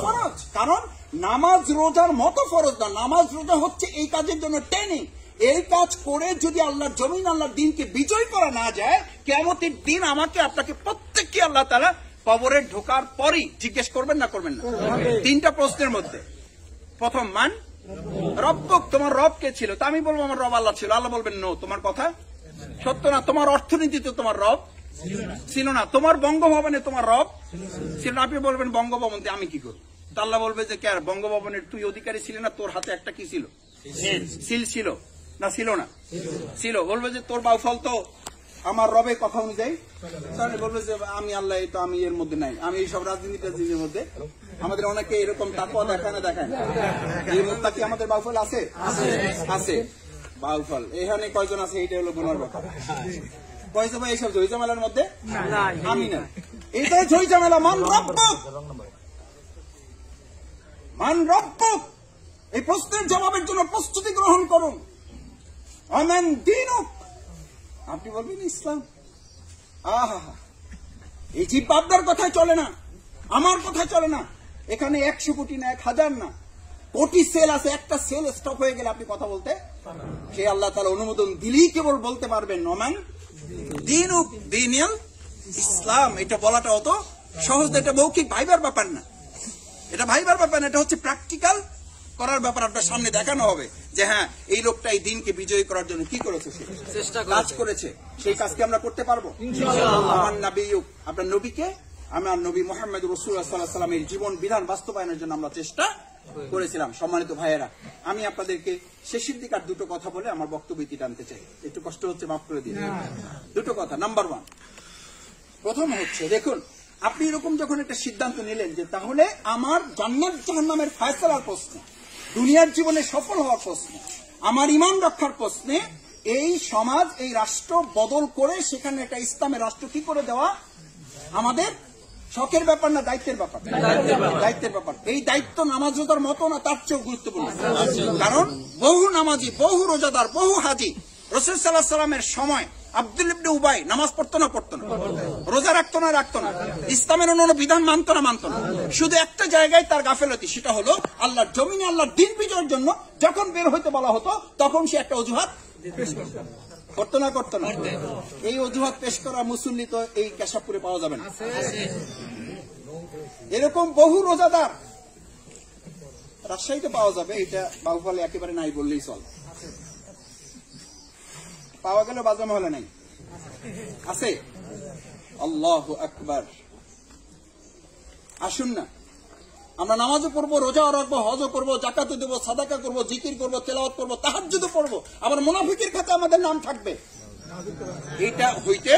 [SPEAKER 1] ফরজ, কারণ নামাজ রোজার মতো ফরজ না, নামাজ রোজা হচ্ছে এই কাজের জন্য ট্রেনিং। এই কাজ করে যদি আল্লাহর জমিন আল্লাহর দিনকে বিজয় করা না যায়, কিয়ামতের দিন আমাকে আপনাকে প্রত্যেককে আল্লাহ তাআলা কবরে ঢোকার পরই জিজ্ঞেস করবেন না করবেন না? 3টা প্রশ্নের মধ্যে প্রথম, মান রব্বুক, তোমার রব কে ছিল? তা আমি বলবো আমার রব আল্লাহ ছিল। আল্লাহ বলবেন নো, তোমার কথা সত্য না। তোমার অর্থনীতিতে তোমার রব ছিল না। তোমার বঙ্গভবনে তোমার রব ছিল না। আপনি বলবেন বঙ্গভবন আমি কি করব? তা আল্লাহ বলবে যে কে, বঙ্গভবনের তুই অধিকারী ছিলি না? তোর হাতে একটা কি ছিল, সিল ছিল না ছিল না? ছিল। বলবে যে তোর বাউফল তো আমার রবের কথা অনুযায়ী, তাহলে বলবে যে আমি আল্লাহ তো আমি এর মধ্যে নাই, আমি এইসব রাজনীতির মধ্যে। আমাদের অনেকে এরকম তাকওয়া দেখায় না, দেখায় এই মুত্তাকি আমাদের বাউফল আছে, আছে বাউফল। এখানে কয়জন আছে এইটা হলো গুনার ব্যাপার। কয়জন ভাই এইসব ঝইঝামেলার মধ্যে আমি না, এইটাই ঝইঝামেলা। মান রব্বুক, মান রব্বুক, এই প্রশ্নের জবাবের জন্য প্রস্তুতি গ্রহণ করুন। আমান দীনুক, আপনি বলবেন ইসলাম। আহা, এই জীব বাপদার কথায় চলে না, আমার কথায় চলে না। এখানে 100 কোটি না 1000 না, কোটি সেল আছে, একটা সেল স্টপ হয়ে গেলে আপনি কথা বলতে, সে আল্লাহ তাআলা অনুমোদন দিলেই কেবল বলতে পারবেন নমান দীনুক, দীনুল ইসলাম। এটা বলাটা অত সহজ, এটা মৌখিক ভাইবার ব্যাপার না, এটা ভাইবার ব্যাপার না, এটা হচ্ছে প্র্যাকটিক্যাল করার ব্যাপার। আপনার সামনে দেখানো হবে যে হ্যাঁ এই লোকটা এই দিনকে বিজয়ী করার জন্য কি করেছে, সে চেষ্টা কাজ করেছে, সেই কাজকে আমরা করতে পারবো ইনশাআল্লাহ। আমার নবীয়ুক, আপনার নবীকে, আমার নবী মুহাম্মদ রাসূলুল্লাহ সাল্লাল্লাহু আলাইহি ওয়াসাল্লামের জীবন বিধান বাস্তবায়নের জন্য আমরা চেষ্টা করেছিলাম। সম্মানিত ভাইয়েরা, আমি আপনাদেরকে শেষের দিকে আর দুটো কথা বলে আমার বক্তব্য ইতি টানতে চাই, একটু কষ্ট হচ্ছে মাফ করে দিন। দুটো কথা। নাম্বার 1, প্রথম হচ্ছে, দেখুন আপনি এরকম যখন একটা সিদ্ধান্ত নিলেন যে তাহলে আমার জান্নাত জাহান্নামের ফয়সালার প্রশ্নে, দুনিয়ার জীবনে সফল হওয়ার প্রশ্নে, আমার ঈমান রক্ষার প্রশ্নে এই সমাজ এই রাষ্ট্র বদল করে সেখানে একটা ইসলামের রাষ্ট্র কি করে দেওয়া আমাদের শখের ব্যাপার না দায়িত্বের ব্যাপার? দায়িত্বের ব্যাপার। এই দায়িত্ব নামাজ রোজার মতো না, তার চেয়েও গুরুত্বপূর্ণ। কারণ বহু নামাজি, বহু রোজাদার, বহু হাজি রাসূল সাল্লাল্লাহু আলাইহি ওয়াসাল্লামের সময় আব্দুল ইবনে উবাই নামাজ পড়তো না পড়তো না, রোজা রাখতো না রাখতো না, ইসলামের অন্যান্য বিধান মানতো না মানতো না। শুধু একটা জায়গায় তার গাফেলতি, সেটা হলো আল্লাহর জমিনে আল্লাহর দিন বিজয়ের জন্য যখন বের হইতে বলা হতো তখন সে একটা অজুহাত করতো না করতো না। এই অজুহাত পেশ করা মুসল্লি তো এই কেশবপুরে পাওয়া যাবে না। এরকম বহু রোজাদার রাজশাহীতে পাওয়া যাবে, এটা বাউফলে একেবারে নাই বললেই চল। পাওয়া গেল বাজার মহলে নাই, আছে। আল্লাহু আকবার। আসুন না, আমরা নামাজও পড়বো, রোজাও রাখবো, হজও করবো, জাকাতও দেবো, সাদাকা করবো, জিকির করবো, তেলাওয়াত করবো, তাহাজ্জুদও পড়বো, আবার মুনাফিকের খাতে আমাদের নাম থাকবে। এটা হইতে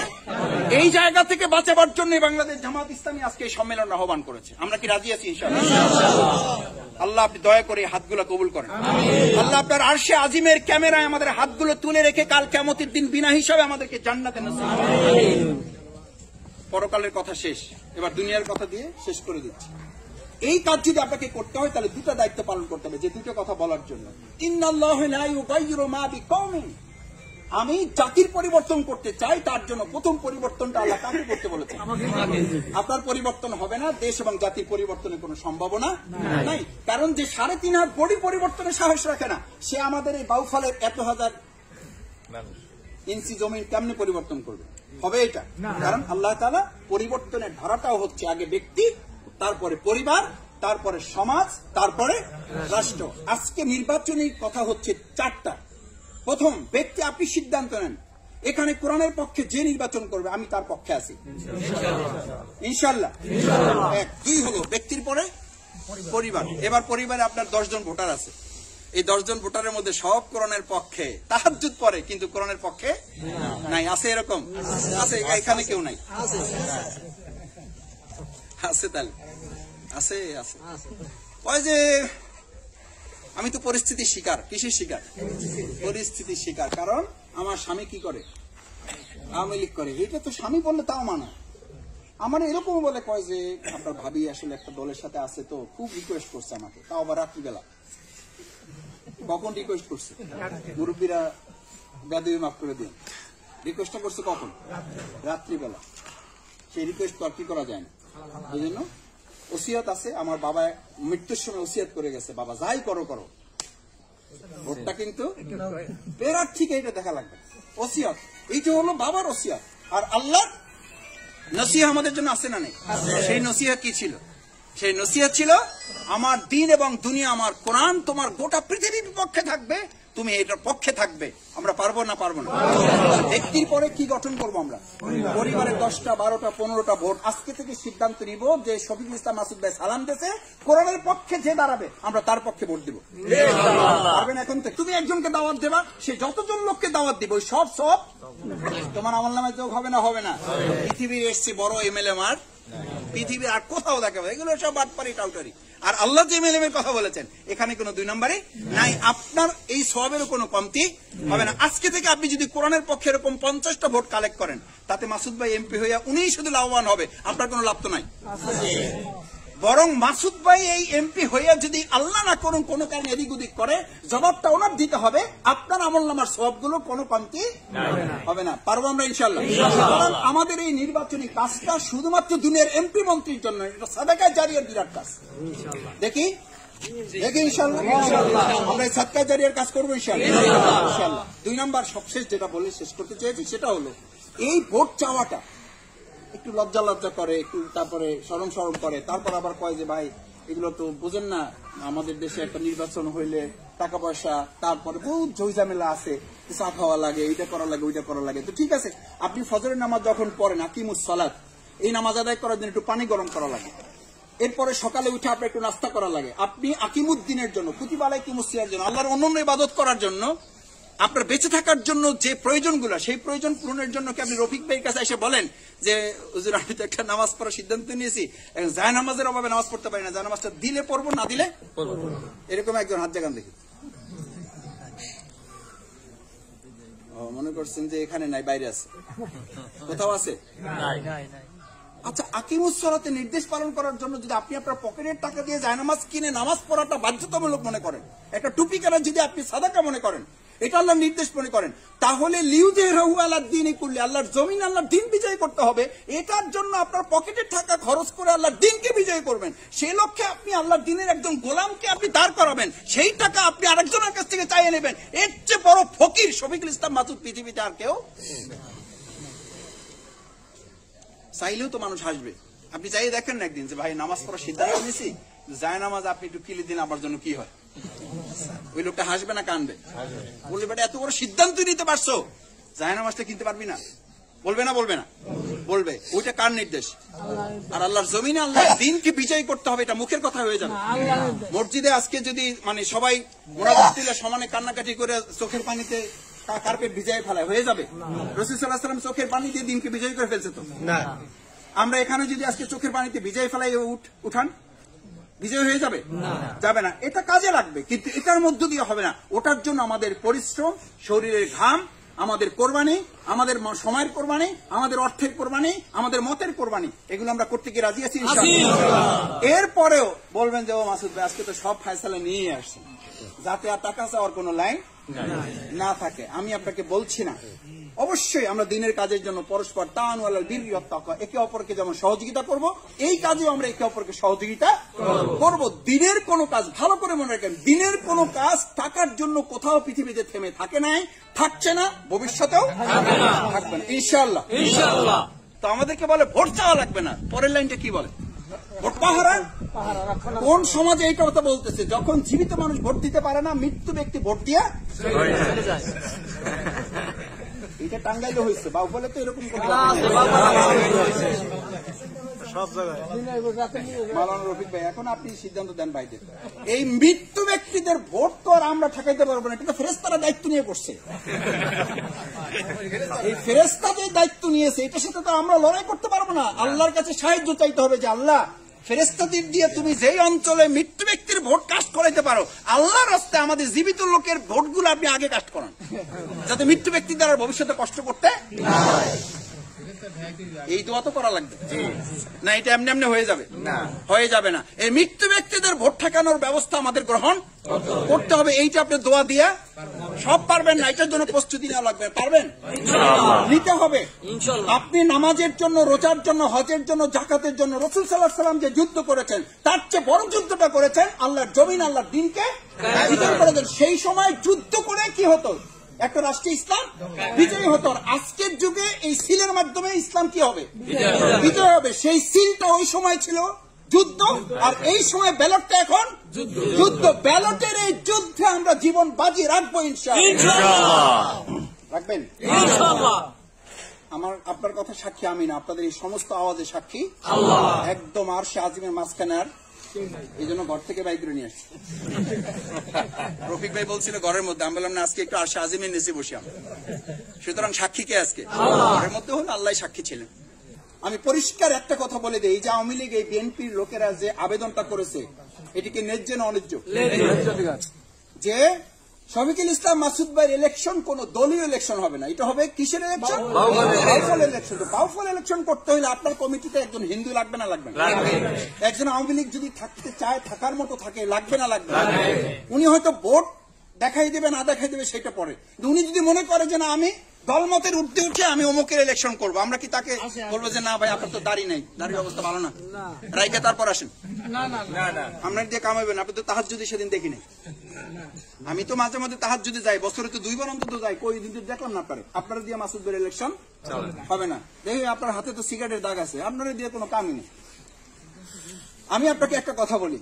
[SPEAKER 1] এই জায়গা থেকে বাঁচাবার জন্য বাংলাদেশ জামাত ইসলামী আজকে এই সম্মেলন আহ্বান করেছে। আমরা কি রাজি আছি ইনশাআল্লাহ? আল্লাহ আপনি দয়া করে হাতগুলো কবুল করেন। আল্লাহ আপনার আরশে আজিমের ক্যামেরায় আমাদের হাতগুলো তুলে রেখে কাল কিয়ামতের দিন বিনা হিসাবে আমাদেরকে জান্নাতে নসিব করুন। পরকালের কথা শেষ, এবার দুনিয়ার কথা দিয়ে শেষ করে দিচ্ছি। এই কাজ যদি আপনাকে করতে হয় তাহলে দুটো দায়িত্ব পালন করতে হবে, যে দুটো কথা বলার জন্য। ইন্নাল্লাহা লা ইউগাইয়িরু মা বিকওমিন, আমি জাতির পরিবর্তন করতে চাই, তার জন্য প্রথম পরিবর্তনটা আল্লাহ কাকে করতে বলেছেন? আপনার পরিবর্তন হবে না, দেশ এবং জাতির পরিবর্তনের কোনো সম্ভাবনা নাই। কারণ যে 3.5 হাত বডি পরিবর্তনের সাহস রাখে না, সে আমাদের এই বাউফলের 1,000 ইঞ্চি জমিন কেমনে পরিবর্তন করবে? হবে এটা? কারণ আল্লাহ তাআলা পরিবর্তনের ধারাটাও হচ্ছে আগে ব্যক্তি, তারপরে পরিবার, তারপরে সমাজ, তারপরে রাষ্ট্র। আজকে নির্বাচনী কথা হচ্ছে 4টা। প্রথম, ব্যক্তি আপনি সিদ্ধান্ত নেন, এখানে কোরআনের পক্ষে যে নির্বাচন করবে আমি তার পক্ষে আছি ইনশাআল্লাহ। 1, 2 হলো ব্যক্তির পরে পরিবার। এবার পরিবারে আপনার 10 জন ভোটার আছে, এই 10 জন ভোটারের মধ্যে সব কোরআনের পক্ষে, তাহাজ্জুদ পড়ে কিন্তু কোরআনের পক্ষে নাই, আছে এরকম? আছে? এখানে কেউ নাই? আছে? তাহলে আছে আছে ওই যে আমি তো পরিস্থিতির শিকার। কিসের শিকার? পরিস্থিতির শিকার। কারণ আমার স্বামী কি করে? আওয়ামী লীগ করে। এটা তো স্বামী বললে তাও মানা। আমার এরকম বলে কয় যে আপনার ভাবি আসলে একটা দলের সাথে আছে, তো খুব রিকোয়েস্ট করছে আমাকে, তাও আবার রাত্রিবেলা। কখন রিকোয়েস্ট করছে? মুরব্বীরা বেদবি মাফ করে দিন, রিকোয়েস্টটা করছে কখন? রাত্রিবেলা। সেই রিকোয়েস্ট তো আর কি করা যায় না। এই জন্য ওসিয়াত আছে, আমার বাবা মৃত্যুর সময় ওসিয়াত করে গেছে, বাবা যাই করো করো, ভোটটা কিন্তু বেরার ঠিক এটা দেখা লাগবে। ওসিয়াত এইটা হলো বাবার ওসিয়াত। আর আল্লাহ নসিহত আমাদের জন্য আছে না নেই? সেই নসিহত কি ছিল? সেই নসিহত ছিল আমার দিন এবং দুনিয়া, আমার কোরআন তোমার গোটা পৃথিবীর পক্ষে থাকবে, তুমি এটার পক্ষে থাকবে। আমরা পারবো না? পারবো না। ব্যক্তির পরে কি গঠন করবো আমরা? পরিবারের 10টা 12টা 15টা ভোট। আজকে থেকে সিদ্ধান্ত নিব যে শফিকুল ইসলাম মাসুদ ভাই সালাম দিয়েছে, কোরআনের পক্ষে যে দাঁড়াবে আমরা তার পক্ষে ভোট দিব। পারবেন? এখন থেকে তুমি একজনকে দাওয়াত দেবা, সে যতজন লোককে দাওয়াত দিব সব তোমার আমলনামায় যোগ হবে না? হবে না। পৃথিবীর এসছে বড় এমএলএ মার পৃথিবীর আর কোথাও দেখাবে, এগুলো সব বাটপারি টাউটারি। আর আল্লাহ যে এমএলএ এর কথা বলেছেন এখানে কোনো 2 নম্বরই নাই। আপনার এই সওয়াবেরও কোনো কমতি হবে না। আজকে থেকে আপনি যদি কোরআনের পক্ষে এরকম 50টা ভোট কালেক্ট করেন, তাতে মাসুদ ভাই এমপি হইয়া উনিই শুধু লাভবান হবে, আপনার কোনো লাভ তো নাই। বরং মাসুদ ভাই এই এমপি হইয়া যদি আল্লাহ না করুন কোনো কারণে এদিক ওদিক করে, জবাবটা ওনার দিতে হবে। আপনার আমলনামার সওয়াবগুলো কোনো কমতি হবে না। পারবো আমরা ইনশাআল্লাহ। কারণ আমাদের এই নির্বাচনী কাজটা শুধুমাত্র দুনিয়ার এমপি মন্ত্রীর জন্য, এটা সাদাকা জারিয়ার বিরাট কাজ। দেখি ইনশাআল্লাহ আমরা এই সাদকা জারিয়ার কাজ করবো ইনশাআল্লাহ। 2 নম্বর সবশেষ যেটা বলে শেষ করতে চেয়েছি সেটা হলো, এই ভোট চাওয়াটা একটু লজ্জা করে, একটু তারপরে শরম করে, তারপর আবার কয় যে ভাই এগুলো তো বুঝেন না, আমাদের দেশে একটা নির্বাচন হইলে টাকা পয়সা, তারপরে বহুত ঝামেলা আছে, চা খাওয়া লাগে, এইটা করা লাগে, ওইটা করা লাগে। তো ঠিক আছে, আপনি ফজরের নামাজ যখন পড়েন আকিমুস সালাত, এই নামাজ আদায় করার জন্য একটু পানি গরম করা লাগে। এরপরে সকালে উঠে আপনার একটু নাস্তা করা লাগে। আপনি আকিমুদ্দিনের জন্য, কুতিবা আলাইকুমুস সিয়ামের জন্য, আল্লাহর অন্যান্য ইবাদত করার জন্য, আপনার বেঁচে থাকার জন্য যে প্রয়োজনগুলো, সেই প্রয়োজন পূরণের জন্য কি আপনি রফিক ভাইয়ের কাছে এসে বলেন যে হুজুর আমি তো একটা নামাজ পড়ার সিদ্ধান্ত নিয়েছি, জায় নামাজের অভাবে নামাজ পড়তে পারি না, জায় নামাজটা দিলে পড়বো, না দিলে এরকম একজন হাত জাগান দেখি। মনে করছেন যে এখানে নাই, বাইরে আছে, কোথাও আছে? আচ্ছা, আকিমুস সালাতে নির্দেশ পালন করার জন্য যদি আপনি আপনার পকেটের টাকা দিয়ে জায়নামাজ কিনে নামাজ পড়াটা বাধ্যতামূলক মনে করেন, একটা টুপি কেনা যদি আপনি সাদাকা মনে করেন, এটা আল্লাহর নির্দেশ মনে করেন, তাহলে লিউযহিরাহু আলাদ দীনি কুল্লি, আল্লাহর জমিন আল্লাহর দিন বিজয় করতে হবে। এটার জন্য আপনার পকেটের টাকা খরচ করে আল্লাহর দিনকে বিজয় করবেন। সেই লক্ষ্যে আপনি আল্লাহর দিনের একজন গোলামকে আপনি দাঁড় করাবেন, সেই টাকা আপনি আরেকজনের কাছ থেকে চাইয়ে নেবেন। এর চেয়ে বড় ফকির শফিকুল ইসলাম মাসুদ পৃথিবীতে আর কেউ চাইলেও তো মানুষ হাসবে। আপনি চাইয়ে দেখেন না একদিন যে ভাই নামাজ পড়ার সিদ্ধান্ত নিয়েছি, যায় নামাজ আপনি একটু কিলি দিন, আমার জন্য কি হয়? ওই লোকটা হাসবে না কানবে? বলবে বেটা এত বড় সিদ্ধান্ত নিতে পারছো, যায় নামাজটা কিনতে পারবি না? বলবে না? বলবে না? বলবে। ওইটা কার নির্দেশ? আর আল্লাহর জমিনে আল্লাহর দিনকে বিজয় করতে হবে, এটা মুখের কথা হয়ে যাবে। মসজিদে আজকে যদি মানে সবাই মোনাজাত দিলে সমানে কান্নাকাটি করে চোখের পানিতে কার্পেট ভিজাই ফেলায়, হয়ে যাবে? রাসূল সাল্লাল্লাহু আলাইহি ওয়াসাল্লাম চোখের পানি দিয়ে দিনকে বিজয় করে ফেলছে তো না? আমরা এখানে যদি আজকে চোখের পানিতে ভিজাই ফেলাই উঠান, বিজয় হয়ে যাবে? যাবে না। এটা কাজে লাগবে, কিন্তু এটার মধ্য দিয়ে হবে না। ওটার জন্য আমাদের পরিশ্রম, শরীরের ঘাম, আমাদের কোরবানি, আমাদের সময়ের কোরবানি, আমাদের অর্থের কোরবানি, আমাদের মতের কোরবানি, এগুলো আমরা করতে কি রাজি আছি ইনশাআল্লাহ? এরপরেও বলবেন যে ও মাসুদ ভাই আজকে তো সব ফায়সালা নিয়ে আসছেন, যাতে আর টাকা চাওয়ার কোনো লাইন না থাকে। আমি আপনাকে বলছি না, অবশ্যই আমরা দিনের কাজের জন্য পরস্পর তাআওয়ানু আলাল বিররি ওয়াত তাকওয়া, একে অপরকে যেমন সহযোগিতা করব, এই কাজেও আমরা একে অপরকে সহযোগিতা করব। দিনের কোনো কাজ, ভালো করে মনে রাখেন, দিনের কোনো কাজ টাকার জন্য কোথাও পৃথিবীতে থেমে থাকে নাই, থাকছে না, ভবিষ্যতেও থাকবে না ইনশাআল্লাহ। তো আমাদেরকে বলে ভোট চাওয়া লাগবে না, পরের লাইনটা কি বলে? ভোট পাহারা কোন সমাজে এই কথা বলতেছে? যখন জীবিত মানুষ ভোট দিতে পারে না, মৃত্যু ব্যক্তি ভোট দিয়ে এটা টাঙ্গাইলে হয়েছে, বাউফলে তো এরকম সব জায়গায়। মাওলানা রফিক ভাই, এখন আপনি সিদ্ধান্ত দেন ভাইদের, এই মৃত্যু ব্যক্তিদের ভোট তো আর আমরা ঠেকাইতে পারবো না, এটা তো ফেরেশতারা দায়িত্ব নিয়ে করছে। এই ফেরেশতা যে দায়িত্ব নিয়েছে, এটার সাথে তো আমরা লড়াই করতে পারবো না। আল্লাহর কাছে সাহায্য চাইতে হবে যে আল্লাহ, ফেরেশতাদের দিয়ে তুমি যেই অঞ্চলে মৃত্যু ব্যক্তির ভোট কাস্ট করাইতে পারো, আল্লাহর রাস্তায় আমাদের জীবিত লোকের ভোটগুলো আপনি আগে কাস্ট করান, যাতে মৃত্যু ব্যক্তি দ্বারা ভবিষ্যতে কষ্ট করতে না হয়। এই দোয়া তো করা লাগবে না, এটা এমনি এমনি হয়ে যাবে না, হয়ে যাবে না। এই মৃত্যু ব্যক্তিদের ভোট ঠেকানোর ব্যবস্থা আমাদের গ্রহণ করতে হবে। এইটা আপনি দোয়া দিয়া সব পারবেন না, এটার জন্য প্রস্তুতি নেওয়া লাগবে। পারবেন? নিতে হবে। আপনি নামাজের জন্য, রোজার জন্য, হজের জন্য, জাকাতের জন্য রাসূল সাল্লাল্লাহু আলাইহি ওয়াসাল্লাম যে যুদ্ধ করেছেন, তার চেয়ে বড় যুদ্ধটা করেছেন আল্লাহর জমিন, আল্লাহর দ্বীনকে বিজয় করে দেন। সেই সময় যুদ্ধ করে কি হতো? একটা রাষ্ট্রে ইসলাম বিজয়ী হতো। আজকের যুগে এই সিলের মাধ্যমে ইসলাম কি হবে? বিজয় হবে। সেই সিলটা ওই সময় ছিল যুদ্ধ, আর এই সময় ব্যালটটা এখন যুদ্ধ। ব্যালটের এই যুদ্ধে আমরা জীবন বাজি রাখবো ইনশাআল্লাহ। রাখবেন ইনশাআল্লাহ। আমার আপনার কথা সাক্ষী আমি না, আপনাদের এই সমস্ত আওয়াজে সাক্ষী আল্লাহ। একদম আরশে আজিমের মাঝখানে। আর এই জন্য ঘর থেকে বাইক করে নিয়ে আসছি। রফিক ভাই বলছিল ঘরের মধ্যে, আমি বললাম না, আজকে একটু আরশে আজিমের নিচে বসি আমরা। সুতরাং সাক্ষী কে আজকে? ঘরের মধ্যে হলো আল্লাহ সাক্ষী ছিলেন। আমি পরিষ্কার একটা কথা বলে দিই, এই যে আওয়ামী লীগ, এই বিএনপির লোকেরা যে আবেদনটা করেছে, এটিকে ন্যায্য না অন্যায্য? যে শফিকুল ইসলাম মাসুদ ভাইয়ের ইলেকশন কোন দলীয় ইলেকশন হবে না, এটা হবে কিসের election? Bauphal election. Bauphal election করতে হলে আপনার কমিটিতে একজন হিন্দু লাগবে না লাগবে না? একজন আওয়ামী লীগ যদি থাকতে চায়, থাকার মতো থাকে, লাগবে না লাগবে না? উনি হয়তো ভোট দেখাই দেবে না দেখাই দেবে সেটা পরে, উনি যদি মনে করে যে না, আমি দলমতের উঠতে উঠে আমি অমুকের ইলেকশন করবো, আমরা কি তাকে বলবো যে না ভাই আপনার তো দাড়ি নাই, দাড়ির অবস্থা ভালো না, রাইকে তারপর আসেন? আপনার দিয়ে কামাইবেন? আপনি তো তাহাজ্জুদে সেদিন দেখি নাই। আমি তো মাঝে মাঝে তাহাজ্জুদে যাই, বছরে তো 2 বার অন্তত যাই, কই দিন দেখলাম না আপনারে। আপনারা দিয়ে মাসুদ ভাইয়ের ইলেকশন হবে না। দেখি আপনার হাতে তো সিগারেটের দাগ আছে, আপনারা দিয়ে কোনো কামই নেই। আমি আপনাকে একটা কথা বলি,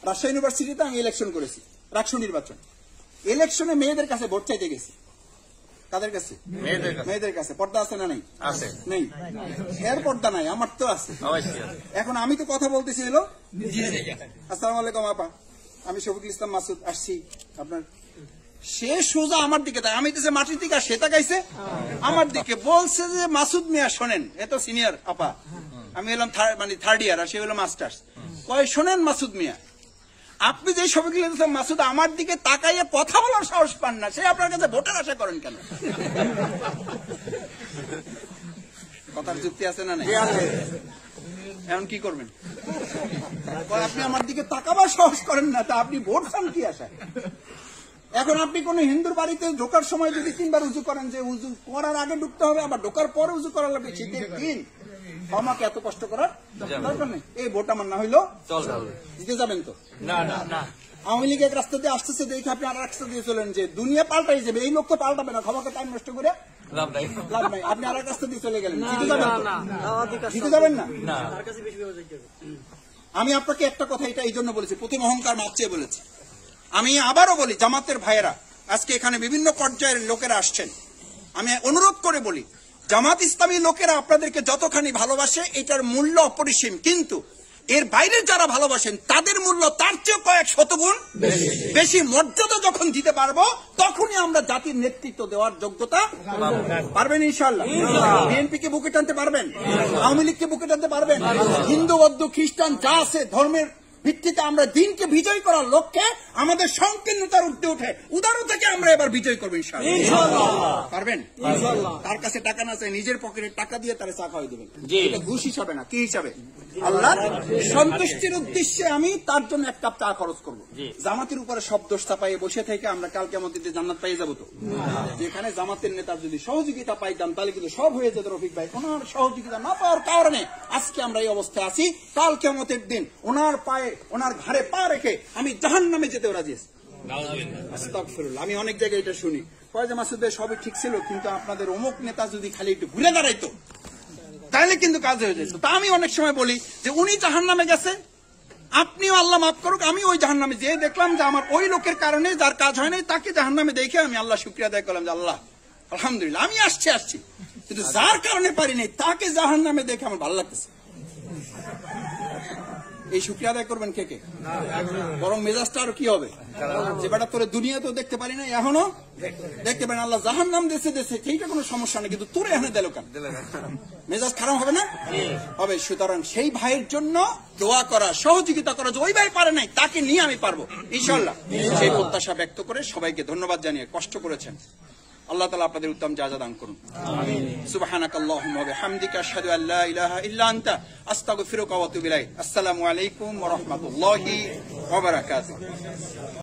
[SPEAKER 1] রাজশাহী ইউনিভার্সিটিতে আমি ইলেকশন করেছি, রাষ্ট্র নির্বাচন। ইলেকশনে মেয়েদের কাছে ভোট চাইতে গেছি। কাদের কাছে? মেয়েদের কাছে। পর্দা আছে না নেই? নেই। এর পর্দা নাই, আমার তো আছে। এখন আমি তো কথা বলতেছি হলো, আসসালামু আলাইকুম আপা, আমি শফিকুল ইসলাম মাসুদ আসছি আপনার। সে সোজা আমার দিকে, আমি তো মাটির দিকে, সে তাকাইছে আমার দিকে, বলছে যে মাসুদ মিয়া শোনেন, এত সিনিয়র আপা, আমি এলাম মানে 3rd ইয়ার, আর সে হলো মাস্টার্স। কয় শোনেন মাসুদ মিয়া, আপনি যে শফিকুল ইসলাম মাসুদ আমার দিকে তাকাইয়ে কথা বলার সাহস পান না, সে আপনার কাছে ভোটের আশা করেন কেন? কথার যুক্তি আছে না? এখন কি করবেন? আপনি আমার দিকে তাকাবার সাহস করেন না, তা আপনি ভোট চান কি আশায়? এখন আপনি কোন হিন্দুর বাড়িতে ঢোকার সময় যদি 3 বার উজু করেন, যে উজু করার আগে ঢুকতে হবে, আবার ঢোকার পরে উজু করা লাগবে, শীতের দিন, আমাকে এত কষ্ট করার দরকার নেই। এই ভোট আমার না হইলো দিতে যাবেন তো? না। আওয়ামী লীগ এক রাস্তা দিয়ে আসতেছে, দেখে আপনি আর রাস্তা দিয়ে চলেন, যে দুনিয়া পাল্টাই যাবে, এই লোক তো পাল্টাবে না, ক্ষমাকে টাইম নষ্ট করে লাভ নাই। আপনি আর এক রাস্তা দিয়ে চলে গেলেন, জিতে যাবেন না। আমি আপনাকে একটা কথা এটা এই জন্য বলেছি, প্রথম অহংকার মাপ চেয়ে বলেছি। আমি আবারও বলি, জামাতের ভাইয়েরা, আজকে এখানে বিভিন্ন পর্যায়ের লোকেরা আসছেন, আমি অনুরোধ করে বলি, জামাত ইসলামী লোকেরা আপনাদেরকে যতখানি ভালোবাসে এটার মূল্য অপরিসীম, কিন্তু এর বাইরের যারা ভালোবাসেন তাদের মূল্য তার চেয়ে কয়েক শতগুণ বেশি। মর্যাদা যখন দিতে পারবো, তখনই আমরা জাতির নেতৃত্ব দেওয়ার যোগ্যতা পারবেন ইনশাআল্লাহ। বিএনপিকে বুকে টানতে পারবেন, আওয়ামী লীগকে বুকে টানতে পারবেন, হিন্দু বৌদ্ধ খ্রিস্টান যা আছে ধর্মের ভিত্তিতে আমরা দিনকে বিজয় করার লক্ষ্যে আমাদের সংকীর্ণতার উঠতে উঠে উদারতাকে আমরা এবার বিজয় করবো ইনশাআল্লাহ। পারবেন? তার কাছে টাকা না চাই, নিজের পকেটে টাকা দিয়ে তারা চা খাওয়াই দেবেন। এটা ঘুষ হিসাবে না, কি হিসাবে? আল্লাহ সন্তুষ্টির উদ্দেশ্যে আমি তার জন্য 1 কাপ চা খরচ করবো। জামাতের উপরে সব দোষ চাপাইয়ে বসে থেকে আমরা কালকে আমাদের জান্নাত পাই যাবো তো? যেখানে জামাতের নেতার যদি সহযোগিতা পাইতাম তাহলে কিন্তু সব হয়ে যেত। রফিক ভাই, ওনার সহযোগিতা না পাওয়ার কারণে আজকে আমরা এই অবস্থায় আছি। কাল কিয়ামতের দিন ওনার পায়ে, ওনার ঘাড়ে পা রেখে আমি জাহান্নামে যেতেও রাজি আছি। আস্তাগফিরুল্লাহ। আমি অনেক জায়গায় এটা শুনি, কয় যে মাসুদ ভাই সবই ঠিক ছিল, কিন্তু আপনাদের অমুক নেতা যদি খালি একটু ঘুরে দাঁড়াইতো তাহলে কিন্তু কাজ হয়ে যেত। তা আমি অনেক সময় বলি যে উনি জাহান্নামে গেছে, আপনিও আল্লাহ মাফ করুক, আমি ওই জাহান্নামে যেয়ে দেখলাম যে আমার ওই লোকের কারণে যার কাজ হয় নাই তাকে জাহান্নামে দেখে আমি আল্লাহ শুকরিয়া আদায় করলাম যে আল্লাহ আলহামদুলিল্লাহ আমি আসছি, কিন্তু যার কারণে পারি নাই তাকে জাহান্নামে দেখে আমার ভালো লাগতেছে। এই শুকরিয়া আদায় করবেন কে কে? বরং মেজাজটা আরো কি হবে, যে বেটা তোরে দুনিয়া তো দেখতে পারি না, এখনো দেখতে পারেন আল্লাহ জাহান্নাম দেশে সেইটা কোনো সমস্যা নেই, কিন্তু তোরে এখানে দিল কেন? মেজাজ খারাপ হবে না? হবে। সুতরাং সেই ভাইয়ের জন্য দোয়া করা, সহযোগিতা করা, যে ওই ভাই পারে নাই তাকে নিয়ে আমি পারবো ইনশাআল্লাহ, সেই প্রত্যাশা ব্যক্ত করে সবাইকে ধন্যবাদ জানিয়ে, কষ্ট করেছেন, আল্লাহ তাআলা আপনাদের উত্তম জাযা দান করুন। আমিন। সুবহানাকাল্লাহুম্মা ওয়া বিহামদিকা আশহাদু আল লা ইলাহা ইল্লা আনতা আস্তাগফিরুকা ওয়া আতুবু ইলাইক। আসসালামু আলাইকুম ওয়া রাহমাতুল্লাহি ওয়া বারাকাতুহু।